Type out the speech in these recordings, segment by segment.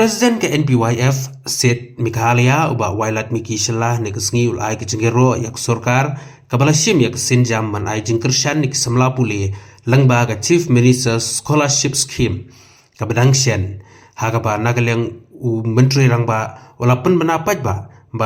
President ke NPYF State Mikhalia uba wailat miki shelah ne kesngi ulai ke jengero yak sorkar kabala shim yak sinjam man ai jingkershan nik samla puli langba ga Chief Minister Scholarship Scheme kabadang shen hagaba nagaleng u menteri rangba walaupun menapaj ba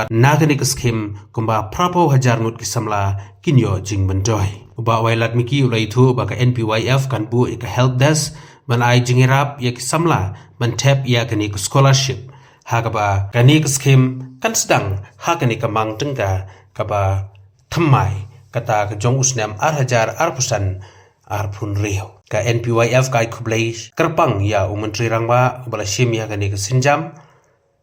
nagani ke scheme kumba prapo hajar ngut ki samla kinyo jing mendoy uba wailat miki ulai thu ba ka NPYF kan bu ka help desk man ai jingirap yak samla man tap ya kani scholarship hagaba kani scheme kan sedang hakani ka mang tengka kaba thamai kata ka jong usnam 8,000 arpusan arpun rio ka NPYF kai kublai kerpang ya menteri rangba bala shim ya kani sinjam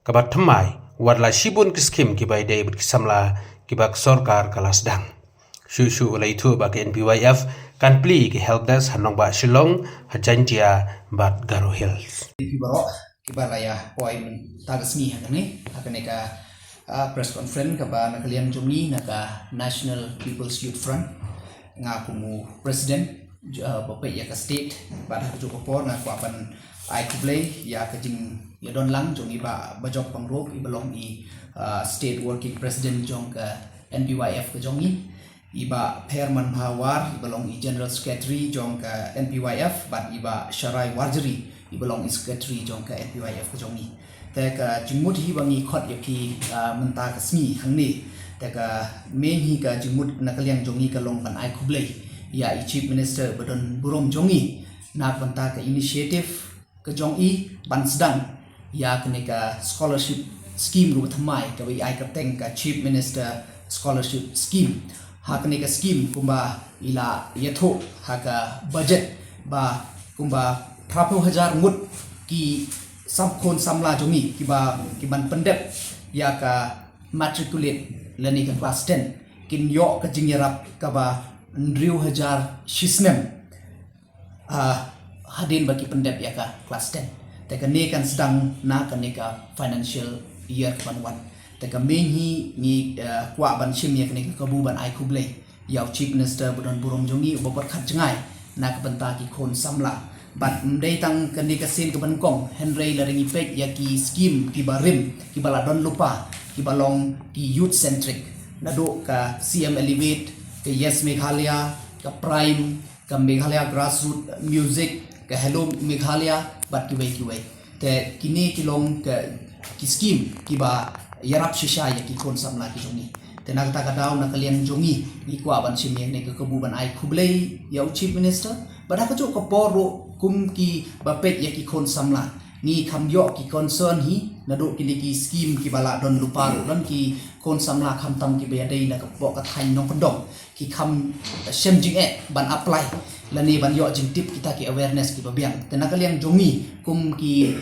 kaba thamai wadla shibun ki scheme ki bai dai bit samla ki bak sarkar kala sedang shu ulai thu ba ka NPYF kan pli ki help desk hanong ba Shillong hajantia bat Garo Hills Bibaro kibalaya poin tagasmi hakane ka press conference ka ba nakalian jumi naka National People's Youth Front nga kumu president bapak ya ka state ba ka joko por nga kwapan ai kublay ya ka jing ya don lang jong iba bajok pangrok ibalong i state working president jong ka NPYF ka jong iba Herman Hawar ibalong i general secretary jong ka NPYF bat iba Sharai Warjeri ibalong i secretary jong ka NPYF ka jong ni te ka jimut hi bangi khot yaki menta ka smi hangni te ka main hi ka jimut nakaliang jong ni ka long kan ai kublai ya i chief minister badon burom jong ni nak menta ka initiative ka jong i ban sedang ya kene ka scholarship scheme ru thamai ka wi ai ka teng ka chief minister scholarship scheme hakane ka scheme kumba ila yatho haka budget ba kumba 30,000 ngut ki samkhon samla jomi kiban pendep ya ka matriculate lani ka class 10 kin yo ka jingyarap ka ba 3,000 shisnem hadin bagi pendep ya ka class 10 te ka ne kan sedang na ka ne ka financial year kan Teka menhi ni kwa ban shim ya kene kabu ban ai kublai yaw chief minister budon burom jongi bopor khat jangai na ka banta ki khon samla bat mdei tang kene ka sin ka ban kong henry la ringi pek ya ki scheme ki barim ki bala don lupa ki balong ki youth centric na do ka CM elevate ka yes Meghalaya ka prime ka Meghalaya grassroots music ka hello Meghalaya bat ki wei te kini kilong ka ki scheme ki ba yarap shisha ya ki kon samla ki jongi tenak ta kadaw na kalian jongi ni kwa ban sim ne ka kabuban ai kublai ya chief minister bada ka jo ko poro kum ki bapet ya ki kon samla ni kham yo ki concern hi na do ki ki scheme ki bala don lupa don ki kon samla kham tam ki be dai na ka bo ka thain nong pendong ki kham sem jing ban apply lani ban yo jing tip kita ki awareness ki babiang tenak kalian jongi kum ki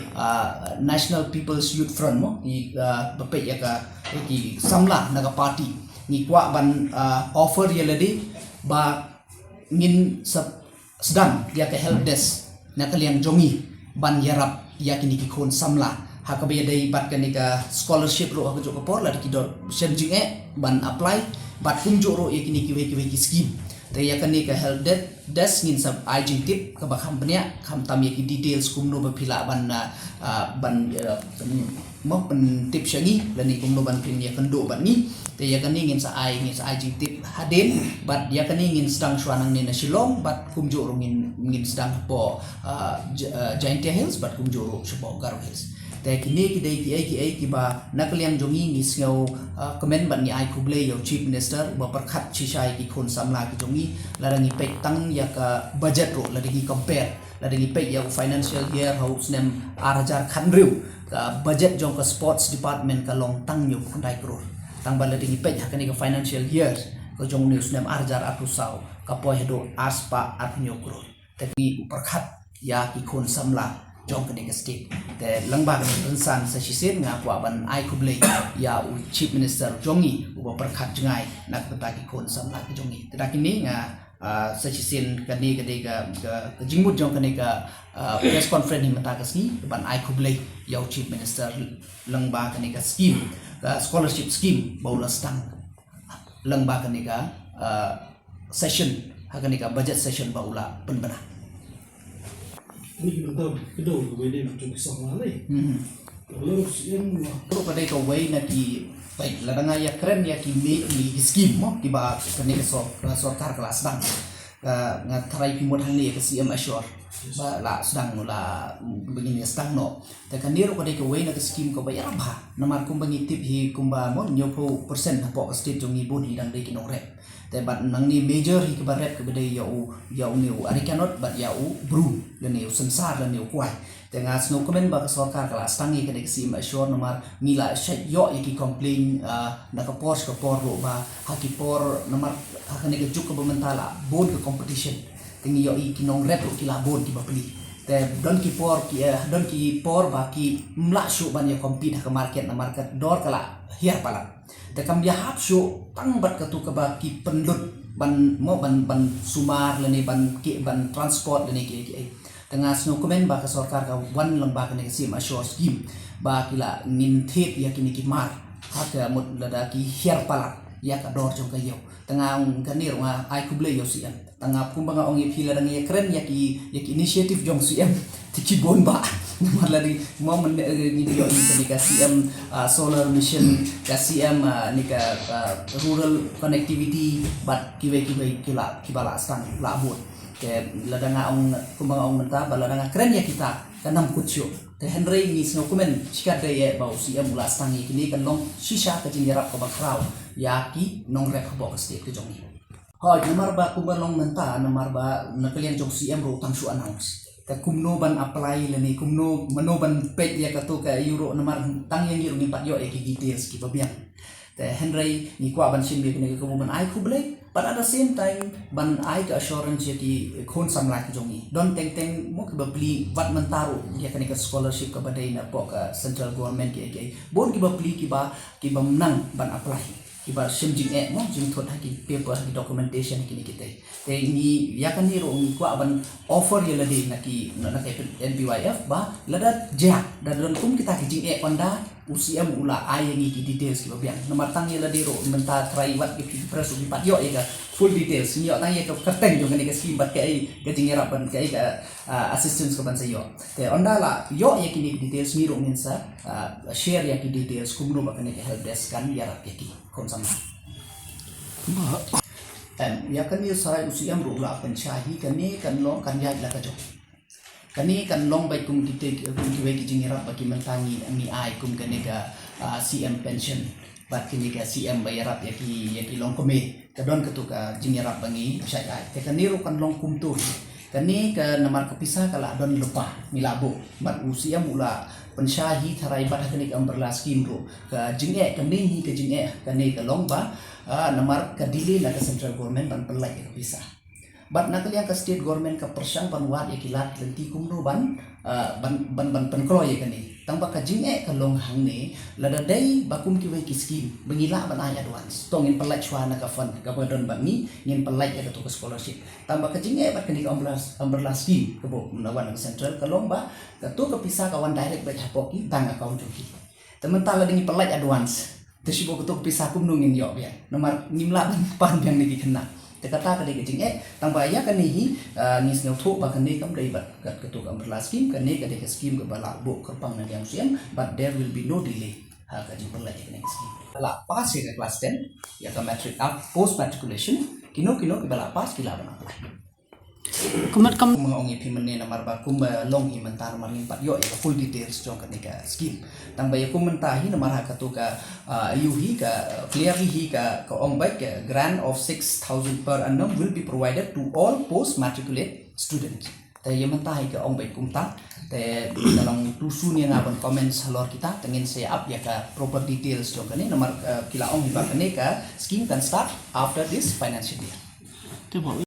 National People's Youth Front mo ki bapet ya ka ki samla naga party ni kwa ban offer ya ladi ba ngin sedang ya ka help desk na kalian jongi ban yarap ya kini ki kon samla hakabe dai bat kani ka scholarship ro ha jo ko por la ki do sem jing ban apply bat kum jo ro ya kini ki ki scheme te ya kani ka help desk ngin sab ai jing tip ka ba company kham tam ya ki details kum no ba phila ban mo pen tip shangi lani kum no ban pin ya kando ban ni te ya kani ngin sa ai jing tip haden bat ya kani ngin sedang swanang ni na Shillong bat kum jo ro ngin sedang po Giant Hills bat kum jo ro po Garo Hills te kini ki dai ki ba nakaliang jongi ni sngau comment ban ni ai kublai yo chief minister ba perkhat chisai ki khon samla ki jongi larangi pek tang ya ka budget ro larangi compare larangi pek ya financial year house nem 8,000 khan riu ka budget jong ka sports department ka long tang yo khandai crore tang ban larangi pek hakani ka financial year ko jong news nem 8,000 sau ka poi hedo aspa 8 crore te ki perkhat ya ki khon samla jong kene ka state te langba kan san sa shisen nga kwa ban ai kublai ya u chief minister jongi u perkhat jangai nak ta ki kon samla ki jongi ta kini nga sa shisen kani ka jingmut jong kane ka press conference ni mata ka ski ban ai kublai ya u chief minister langba kane ka scheme ka scholarship scheme baula stang langba kane ka session ha kane ka budget session baula penbana Ini kita tahu kedua berbeda macam kisah mana ni. Pro pada ka way na ki baik ladang ya keren ya ki ni scheme mo ki ba kani ka sorkar kelas sedang nga tarai pi mod hang ni ka CM Assure ba la sedang la begini sedang no ta kan niru pada ka way na ka scheme ko ba ya ba namar kum bangi tip hi kum ba mo 90% na po ka state jong ni bon hi dang dei ki no rep te bat nang ni major hi ka ba rep ka ba dei ya u ni ari kanot bat ya u bru le ni sensar le ni kwai tengah snow komen ba sorkar kelas tangi ke CM Assure nomor mila syek yo iki complain na ka por ro ba haki por nomor hakane ke juk ke mentala bon ke competition tingi yo iki nong rep ki la bon ki ba peli te don ki por ba ki mla shu ban ya compete ke market na market dor kala hiar pala te kam dia hap shu tang bat ke tu ke ba ki pendut ban sumar leni ban transport leni ki tengah snow komen ba ka sorkar ka wan lang ba ka ni CM Assure scheme ba kila nin thep ya kini ki mar ha ka mut lada ki hiar pala ya ka dor jong ka yo tengah ka ni ronga ai kuble yo CM tengah pun banga ong ipila dang ya keren ya ki initiative jong CM ti ki bon ba namar ladi mo men ni yo ni ka CM solar mission ka CM ni ka rural connectivity bat kiwe kila kibala stang la bon ke ladanga ong kumbang ong menta baladanga keren ya kita kanam kutsyo te Henry ni sno kumen sikat de bau CM mula stangi kini kan long shisha ka jinjarap ka bakraw ya ki nong rek ba ka state ke jongi ha namar ba kumbang long menta namar ba nakalian jong CM ro tang su announce ka kumno ban apply leni kumno mano ban pet ya ka to ka euro namar tang yang ni pat yo e ki details ki babiang te Henry ni kwa ban sim bi kini ka kumbang ai kuble but at the same time ban ai ka assurance ki khon samla ki jongi don teng mo ki bapli wat mentaro ya kan ka scholarship ka badai na po ka central government ki bon ki bapli ki ba menang ban apply ki ba sim jing mo jing thot ki paper ki documentation ki kita te ni ya kan ni ro ni kwa ban offer ya lade na NPYF ba lada ja dan don kum kita ki jing panda UCM ula ai ni ki details ki babiang nomor tang ya lade ro menta try wat ki press ki pat yo ka full details ni yo tang ya ka kerteng jo ngani ka scheme bat kai ka jing era ban kai ka assistance ko ban sa yo te onda la yo ya ki details ni ro ngin sa share ya ki details kumno ba kan ka help desk kan ya rak ki kon sama ya kan ni sarai UCM ro ula pensyahi kan ni kan long kan ya la ka jo kani kan long bai kum kita kum kiwe ki jingira bagi mentangi mi ai kum kani ka CM pension bat kini ka CM bayarap ya ki long kome kadon ketuka jingira bangi syai ai te kani ro kan long kum tu kani ka namar kepisah kala don lupa milabo bat UCM mula pensyahi tharai bat kani ka umbrella scheme ro ka jinge kani hi ka jinge kani ka long ba namar ka delay la ka central government ban pelai ka pisah bat nakaliang ka state government ka persang panwat ya kilat lenti kumno ban penklo ya kani tang baka jinge ka long hang ni lada dai bakum ki wai ki scheme bengila ban ai advance tongin pelai chwa na ka fund ka bodon ban ni ngin pelai ya to scholarship tang baka jinge bat kani ka umbrella scheme ka bo nawan central ka long ba ka to ka pisah kawan direct ba hapoki tang account joki temen tala dingi pelai advance tesibo ka to pisah kumno ngin yo ya nomor nimla ban yang ni kena kata kali kecing tang baya kan ni snow thu ba kan ni kam dai bat kat ketuk umbrella scheme kan ni kadai ke scheme ke bala bo kerpang na yang sian but there will be no delay ha ka jin pelai ke scheme bala pas ke class 10 ya ka matric up post matriculation kino ke bala pas kila bana kumat kam mengongi pimene namar ba kum long hi mentar maring pat yo ya full details jong kan ka scheme tang baya kum mentahi namar ha ka tu ka yuhi ka clearly hi ka ong baik grant of 6,000 per annum will be provided to all post matriculate students te ye mentahi ka ong baik kum ta te dalam tusun yang akan comments halor kita tengin saya up ya ka proper details jong kan namar kila ong ba kan ka scheme can start after this financial year